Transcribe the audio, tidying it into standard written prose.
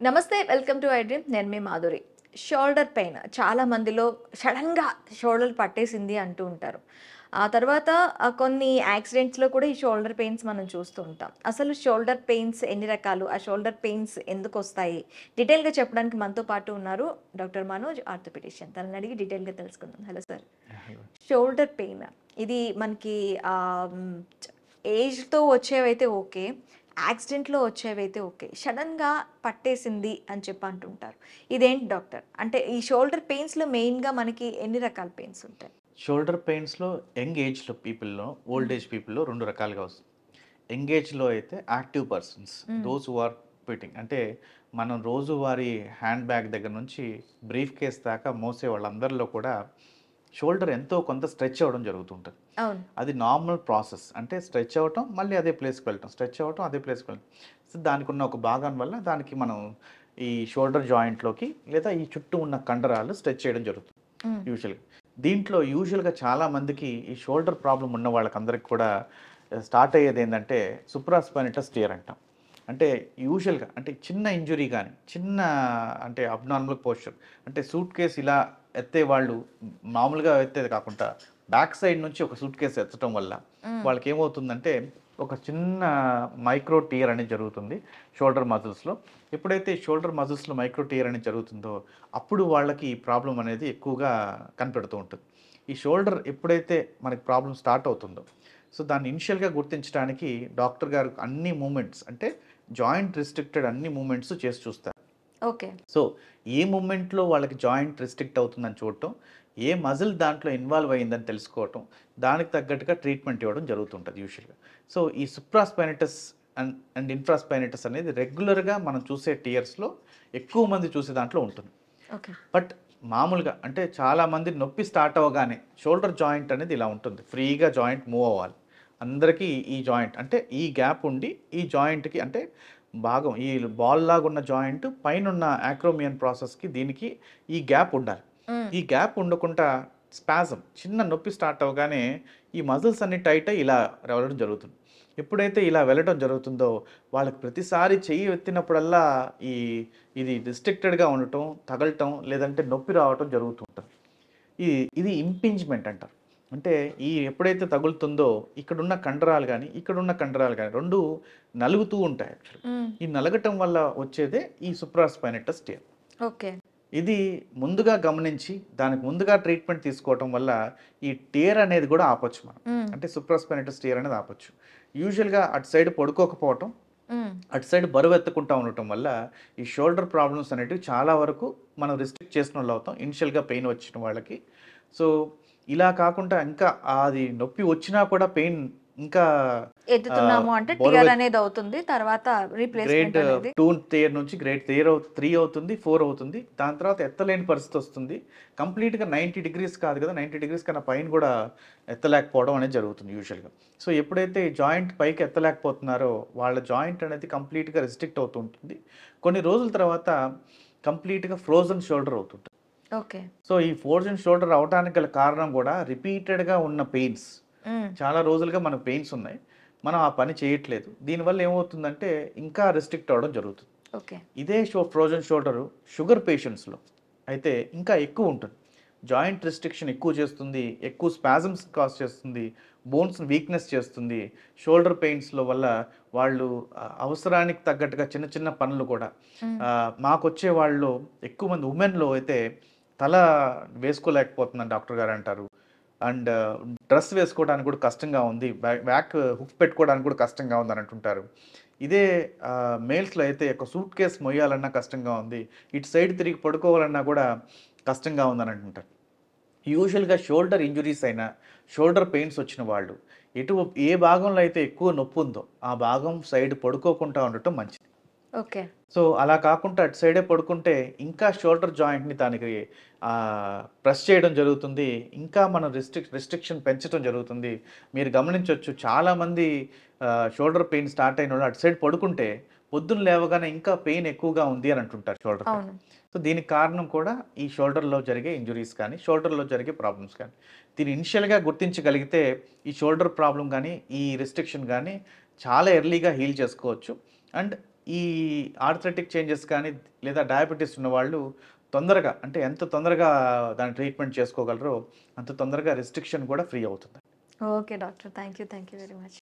నమస్తే. Welcome to I dream. నేను మీ Madhuri. Shoulder pain చాలా మందిలో సడెన్‌గా షోల్డర్ పట్టేసింది అంటూ ఉంటారు. ఆ తర్వాత కొన్ని యాక్సిడెంట్స్‌లో కూడా ఈ షోల్డర్ పెయిన్స్ మనం చూస్తూ ఉంటాం. అసలు షోల్డర్ పెయిన్స్ ఎన్ని రకాలు? ఆ షోల్డర్ పెయిన్స్ ఎందుకొస్తాయి? డీటెయిల్‌గా చెప్పడానికి మనతో పాటు ఉన్నారు డాక్టర్ మనోజ్, ఆర్థోపెడిషియన్. తనని అడిగి డీటెయిల్‌గా తెలుసుకుందాం. Hello sir. Hello. Shoulder pain ఇది మనకి ఆహ్, హ్మ్, ఏజ్‌తో వచ్చేవైతే ఓకే. యాక్సిడెంట్‌లో వచ్చేవైతే ఓకే. సడెన్‌గా పట్టేసింది అని చెప్పి అంటుంటారు. ఇదేంటి డాక్టర్? అంటే ఈ షోల్డర్ పెయిన్స్‌లో మెయిన్‌గా మనకి ఎన్ని రకాల పెయిన్స్ ఉంటాయి? షోల్డర్ పెయిన్స్‌లో యంగ్ ఏజ్‌లో పీపుల్‌లో, ఓల్డ్ హ్మ్. ఏజ్ పీపుల్‌లో 2 రకాలుగా వస్తుంది. యంగ్ ఏజ్‌లో అయితే యాక్టివ్ పర్సన్స్, హ్మ్. దోస్ హూ ఆర్ ఫిట్టింగ్ అంటే మనం రోజువారీ హ్యాండ్ బ్యాగ్ దగ్గర నుంచి బ్రీఫ్ కేస్ దాకా మోసే వాళ్ళందరిలో కూడా షోల్డర్ ఎంతో కొంత స్ట్రెచ్ అవ్వడం జరుగుతుంటది. అవును. అది నార్మల్ ప్రాసెస్. అంటే స్ట్రెచ్ అవ్వటం, మళ్ళీ అదే ప్లేస్‌కి వెళ్ళటం. స్ట్రెచ్ అవ్వటం, అదే ప్లేస్‌కి వెళ్ళటం. సో, దానికున్న ఒక భాగం వల్ల దానికి మనం ఈ షోల్డర్ జాయింట్‌లోకి లేదా ఈ చుట్టూ ఉన్న కండరాలు స్ట్రెచ్ చేయడం జరుగుతుంది హ్మ్. యూజువల్‌గా. దీంట్లో యూజువల్‌గా చాలా మందికి ఈ షోల్డర్ ప్రాబ్లమ్ ఉన్న వాళ్ళకందరికి కూడా స్టార్ట్ అయ్యేదేందంటే సుప్రాస్పైనటస్ టియర్ అంటాం. అంటే యూజువల్‌గా అంటే చిన్న ఇంజ్యూరీ గాని, చిన్న అంటే అబ్నార్మల్ పోస్చర్ అంటే సూట్ కేస్ ఇలా ఎత్తేవాళ్ళు మామూలుగా ఎత్తేది కాకుండా బ్యాక్ సైడ్ నుంచి ఒక సూట్ కేస్ ఎత్తడం వల్ల హ్మ్. వాళ్ళకేమవుతుందంటే ఒక చిన్న మైక్రో టియర్ అనేది జరుగుతుంది షోల్డర్ మజిల్స్‌లో. ఎప్పుడైతే షోల్డర్ మజిల్స్‌లో మైక్రో టియర్ అనేది జరుగుతుందో అప్పుడు వాళ్ళకి ఈ ప్రాబ్లమ్ అనేది ఎక్కువగా కనపెడుతూ ఉంటుంది. ఈ షోల్డర్ ఎప్పుడైతే మనకి ప్రాబ్లమ్ స్టార్ట్ అవుతుందో సో దాన్ని ఇనిషియల్‌గా గుర్తించడానికి డాక్టర్ గారు అన్ని మూవ్‌మెంట్స్ అంటే జాయింట్ రిస్ట్రిక్టెడ్ అన్ని మూవ్‌మెంట్స్ చేసి చూస్తారు. ఓకే. సో, ఏ మూవ్‌మెంట్‌లో వాళ్ళకి జాయింట్ రిస్ట్రిక్ట్ అవుతుందని చూడటం, ఏ మజిల్ దాంట్లో ఇన్వాల్వ్ అయిందని తెలుసుకోవటం, దానికి తగ్గట్టుగా ట్రీట్మెంట్ ఇవ్వడం జరుగుతుంటది యూజువల్‌గా. సో, ఈ సుప్రాస్పైనటస్ అండ్ ఇన్ఫ్రాస్పైనటస్ అనేది రెగ్యులర్‌గా మనం చూసే టియర్స్‌లో ఎక్కువ మంది చూసే దాంట్లో ఉంటుంది. ఓకే. బట్ మామూలుగా అంటే చాలామంది నొప్పి స్టార్ట్ అవ్వగానే షోల్డర్ జాయింట్ అనేది ఇలా ఉంటుంది. ఫ్రీగా జాయింట్ మూవ్ అవ్వాలి. అందరికీ ఈ జాయింట్ అంటే ఈ గ్యాప్ ఉండి ఈ జాయింట్‌కి అంటే భాగం ఈ బాల్ లాగున్న జాయింట్ పైనున్న యాక్రోమియన్ ప్రాసెస్‌కి దీనికి ఈ గ్యాప్ ఉండాలి. హ్మ్. ఈ గ్యాప్ ఉండకుండా స్పాజమ్ చిన్న నొప్పి స్టార్ట్ అవ్వగానే ఈ మజిల్స్ అన్నీ టైట్ అయ్యి ఇలా వెళ్ళడం జరుగుతుంది. ఎప్పుడైతే ఇలా వెళ్ళటం జరుగుతుందో వాళ్ళకి ప్రతిసారి చెయ్యి ఎత్తినప్పుడల్లా ఈ ఇది రిస్ట్రిక్టెడ్‌గా ఉండటం, తగలటం లేదంటే నొప్పి రావటం జరుగుతూ ఉంటది. ఈ ఇది ఇంపింజ్‌మెంట్ అంటారు. అంటే ఈ ఎప్పుడైతే తగులుతుందో ఇక్కడున్న కండరాలు గాని, ఇక్కడున్న కండరాలు గాని 2 నలుగుతూ ఉంటాయి యాక్చువల్‌గా. హ్మ్. ఈ నలగటం వల్ల వచ్చేదే ఈ సుప్రాస్పైనటస్ టియర్. ఓకే. ఇది ముందుగా గమనించి దానికి ముందుగా ట్రీట్మెంట్ తీసుకోవటం వల్ల ఈ టియర్ అనేది కూడా ఆపొచ్చు మనం. హ్మ్. అంటే సుప్రాస్పైనటస్ టియర్ అనేది ఆపొచ్చు. యూజువల్‌గా అటు సైడ్ పడుకోకపోవటం, హ్మ్. అటు సైడ్ బరువెత్తకుండా ఉండటం వల్ల ఈ షోల్డర్ ప్రాబ్లమ్స్ అనేటివి చాలా వరకు మనం రిస్ట్రిక్ట్ చేసినోళ్ళవుతాం. ఇనిషియల్‌గా పెయిన్ వచ్చిన వాళ్ళకి. సో, ఇలా కాకుండా ఇంకా అది నొప్పి వచ్చినా కూడా పెయిన్ ఇంకా ఎత్తుతున్నాము అంటే టియర్ బరువెత్ అనేది అవుతుంది. తర్వాత గ్రేడ్ రీప్లేస్‌మెంట్ అనేది 2 టియర్ నుంచి గ్రేడ్ 3 అవుతుంది, 4 అవుతుంది. దాని తర్వాత ఎత్తలేని పరిస్థితి వస్తుంది. కంప్లీట్‌గా 90 డిగ్రీస్ కాదు కదా! 90 డిగ్రీస్ కన్నా పైన కూడా ఎత్తలేకపోవడం అనేది జరుగుతుంది యూజువల్‌గా. సో, ఎప్పుడైతే ఈ జాయింట్ పైకి ఎత్తలేకపోతున్నారో వాళ్ళ జాయింట్ అనేది కంప్లీట్‌గా రిస్ట్రిక్ట్ అవుతూ ఉంటుంది. కొన్ని రోజుల తర్వాత కంప్లీట్‌గా ఫ్రోజన్ షోల్డర్ అవుతుంటుంది. ఓకే. సో, ఈ ఫ్రోజన్ షోల్డర్ అవ్వటానికి గల కారణం కూడా రిపీటెడ్‌గా ఉన్న పెయిన్స్. హ్మ్. చాలా రోజులుగా మనకు పెయిన్స్ ఉన్నాయి. మనం ఆ పని చేయట్లేదు. దీనివల్ల ఏమవుతుందంటే ఇంకా రిస్ట్రిక్ట్ అవ్వడం జరుగుతుంది. ఓకే. ఇదే ఫ్రోజన్ షోల్డరు షుగర్ పేషెంట్స్‌లో అయితే ఇంకా ఎక్కువ ఉంటుంది. జాయింట్ రిస్ట్రిక్షన్ ఎక్కువ చేస్తుంది. ఎక్కువ స్పాజమ్స్ కాజ్ చేస్తుంది. బోన్స్‌ని వీక్‌నెస్ చేస్తుంది. షోల్డర్ పెయిన్స్‌లో వల్ల వాళ్ళు అవసరానికి తగ్గట్టుగా చిన్న చిన్న పనులు కూడా హ్మ్. మాకొచ్చే వాళ్ళలో ఎక్కువ మంది వుమెన్‌లో అయితే తల వేసుకోలేకపోతుందని డాక్టర్ గారు అంటారు. అండ్ డ్రెస్ వేసుకోవడానికి కూడా కష్టంగా ఉంది. బ్యాక్ హుక్ పెట్టుకోవడానికి కూడా కష్టంగా ఉందని అంటుంటారు. ఇదే మేల్స్‌లో అయితే ఒక సూట్ కేస్ మొయ్యాలన్నా కష్టంగా ఉంది. ఇటు సైడ్ తిరిగి పడుకోవాలన్నా కూడా కష్టంగా ఉందని అంటుంటారు. యూజువల్‌గా షోల్డర్ ఇంజ్యూరీస్ అయినా, షోల్డర్ పెయిన్స్ వచ్చిన వాళ్ళు ఏ భాగంలో అయితే ఎక్కువ నొప్పి ఉందో, ఆ భాగం సైడ్ పడుకోకుండా ఉండటం మంచిది. ఓకే. సో, అలా కాకుండా అటు సైడే పడుకుంటే ఇంకా షోల్డర్ జాయింట్‌ని దానికి ప్రెస్ చేయడం జరుగుతుంది. ఇంకా మనం రిస్ట్రిక్షన్ పెంచడం జరుగుతుంది. మీరు గమనించొచ్చు చాలామంది షోల్డర్ పెయిన్ స్టార్ట్ అయినోళ్ళు అటు సైడ్ పడుకుంటే పొద్దున్న లేవగానే ఇంకా పెయిన్ ఎక్కువగా ఉంది అని అంటుంటారు షోల్డర్ పెయిన్. అవును. సో, దీనికి కారణం కూడా ఈ షోల్డర్‌లో జరిగే ఇంజ్యూరీస్ కానీ, షోల్డర్‌లో జరిగే ప్రాబ్లమ్స్ కానీ. దీన్ని ఇనిషియల్‌గా గుర్తించగలిగితే ఈ షోల్డర్ ప్రాబ్లమ్ గానీ, ఈ రిస్ట్రిక్షన్ గానీ చాలా ఎర్లీగా హీల్ చేసుకోవచ్చు. అండ్ ఈ ఆర్థరైటిక్ చేంజెస్ కానీ లేదా డయాబెటీస్ ఉన్న వాళ్ళు తొందరగా, అంటే ఎంత తొందరగా దాని ట్రీట్మెంట్ చేసుకోగలరో అంత తొందరగా రెస్ట్రిక్షన్ కూడా ఫ్రీ అవుతుంది. Okay doctor. Thank you very much.